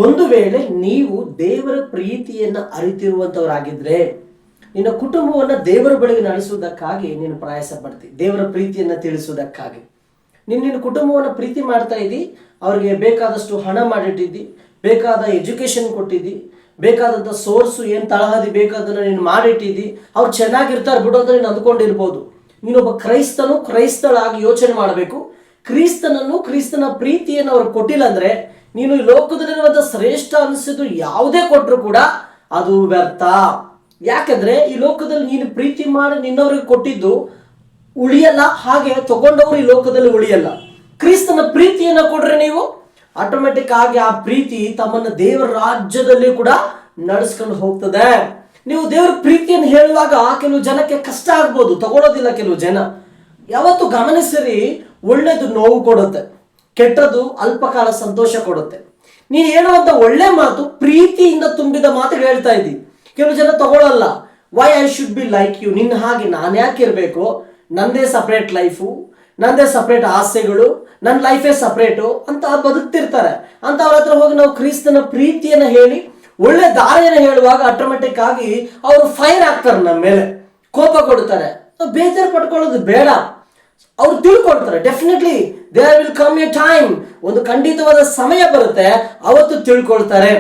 ಒಂದು ವೇಳೆ ನೀವು ದೇವರ ಪ್ರೀತಿಯನ್ನು ಅರಿತಿರುವಂತವರಾಗಿದ್ರೆ ನಿನ್ನ ಕುಟುಂಬವನ್ನು ದೇವರ ಬಳಿಗೆ ನಡೆಸುವುದಕ್ಕಾಗಿ ನೀನು ಪ್ರಯಾಸ ಪಡ್ತಿ, ದೇವರ ಪ್ರೀತಿಯನ್ನು ತಿಳಿಸುವುದಕ್ಕಾಗಿ. ನಿನ್ನ ಕುಟುಂಬವನ್ನು ಪ್ರೀತಿ ಮಾಡ್ತಾ ಇದ್ದಿ, ಅವ್ರಿಗೆ ಬೇಕಾದಷ್ಟು ಹಣ ಮಾಡಿಟ್ಟಿದ್ದಿ, ಬೇಕಾದ ಎಜುಕೇಶನ್ ಕೊಟ್ಟಿದ್ದಿ, ಬೇಕಾದಂಥ ಸೋರ್ಸು ಏನು ತಳಹದಿ ಬೇಕಾದನ್ನು ನೀನು ಮಾಡಿಟ್ಟಿದ್ದಿ, ಅವ್ರು ಚೆನ್ನಾಗಿರ್ತಾರೆ ಬಿಡು ಅಂತ ನೀನು ಅಂದ್ಕೊಂಡಿರ್ಬೋದು. ನೀನೊಬ್ಬ ಕ್ರೈಸ್ತಳಾಗಿ ಯೋಚನೆ ಮಾಡಬೇಕು. ಕ್ರಿಸ್ತನ ಪ್ರೀತಿಯನ್ನು ಅವ್ರು ಕೊಟ್ಟಿಲ್ಲ ಅಂದರೆ ನೀನು ಈ ಲೋಕದಲ್ಲಿರುವಂಥ ಶ್ರೇಷ್ಠ ಅನಿಸಿದ್ದು ಯಾವುದೇ ಕೊಟ್ಟರು ಕೂಡ ಅದು ವ್ಯರ್ಥ. ಯಾಕಂದ್ರೆ ಈ ಲೋಕದಲ್ಲಿ ನೀನು ಪ್ರೀತಿ ಮಾಡಿ ನಿನ್ನವ್ರಿಗೆ ಕೊಟ್ಟಿದ್ದು ಉಳಿಯಲ್ಲ, ಹಾಗೆ ತಗೊಂಡವರು ಈ ಲೋಕದಲ್ಲಿ ಉಳಿಯಲ್ಲ. ಕ್ರಿಸ್ತನ ಪ್ರೀತಿಯನ್ನು ಕೊಡ್ರೆ ನೀವು ಆಟೋಮೆಟಿಕ್ ಆಗಿ ಆ ಪ್ರೀತಿ ತಮ್ಮನ್ನು ದೇವರ ರಾಜ್ಯದಲ್ಲಿ ಕೂಡ ನಡೆಸ್ಕೊಂಡು ಹೋಗ್ತದೆ. ನೀವು ದೇವರ ಪ್ರೀತಿಯನ್ನು ಹೇಳುವಾಗ ಕೆಲವು ಜನಕ್ಕೆ ಕಷ್ಟ ಆಗ್ಬೋದು, ತಗೊಳ್ಳೋದಿಲ್ಲ ಕೆಲವು ಜನ. ಯಾವತ್ತು ಗಮನಿಸಿರಿ, ಒಳ್ಳೇದು ನೋವು ಕೊಡುತ್ತೆ, ಕೆಟ್ಟದ್ದು ಅಲ್ಪಕಾಲ ಸಂತೋಷ ಕೊಡುತ್ತೆ. ನೀನು ಹೇಳುವಂತ ಒಳ್ಳೆ ಮಾತು ಪ್ರೀತಿಯಿಂದ ತುಂಬಿದ ಮಾತು ಹೇಳ್ತಾ ಇದ್ದಿ, ಕೆಲವು ಜನ ತಗೊಳ್ಳಲ್ಲ. Why I should be like you, ನಿನ್ನ ಹಾಗೆ ನಾನು ಯಾಕೆ ಇರಬೇಕು, ನಂದೇ ಸಪ್ರೇಟ್ ಲೈಫು, ನಂದೇ ಸಪ್ರೇಟ್ ಆಸೆಗಳು, ನನ್ನ ಲೈಫೇ ಸಪ್ರೇಟು ಅಂತ ಬದುಕ್ತಿರ್ತಾರೆ. ಅಂತ ಅವ್ರ ಹತ್ರ ಹೋಗಿ ನಾವು ಕ್ರಿಸ್ತನ ಪ್ರೀತಿಯನ್ನು ಹೇಳಿ ಒಳ್ಳೆ ದಾರಿಯನ್ನು ಹೇಳುವಾಗ ಆಟೋಮೆಟಿಕ್ ಆಗಿ ಅವರು ಫೈರ್ ಆಗ್ತಾರೆ, ನಮ್ಮ ಮೇಲೆ ಕೋಪ ಕೊಡ್ತಾರೆ. ಬೇಜಾರು ಪಟ್ಕೊಳ್ಳೋದು ಬೇಡ, ಅವ್ರು ತಿಳ್ಕೊಳ್ತಾರೆ. Definitely there will come a time, ಒಂದು ಖಂಡಿತವಾದ ಸಮಯ ಬರುತ್ತೆ, ಅವತ್ತು ತಿಳ್ಕೊಳ್ತಾರೆ.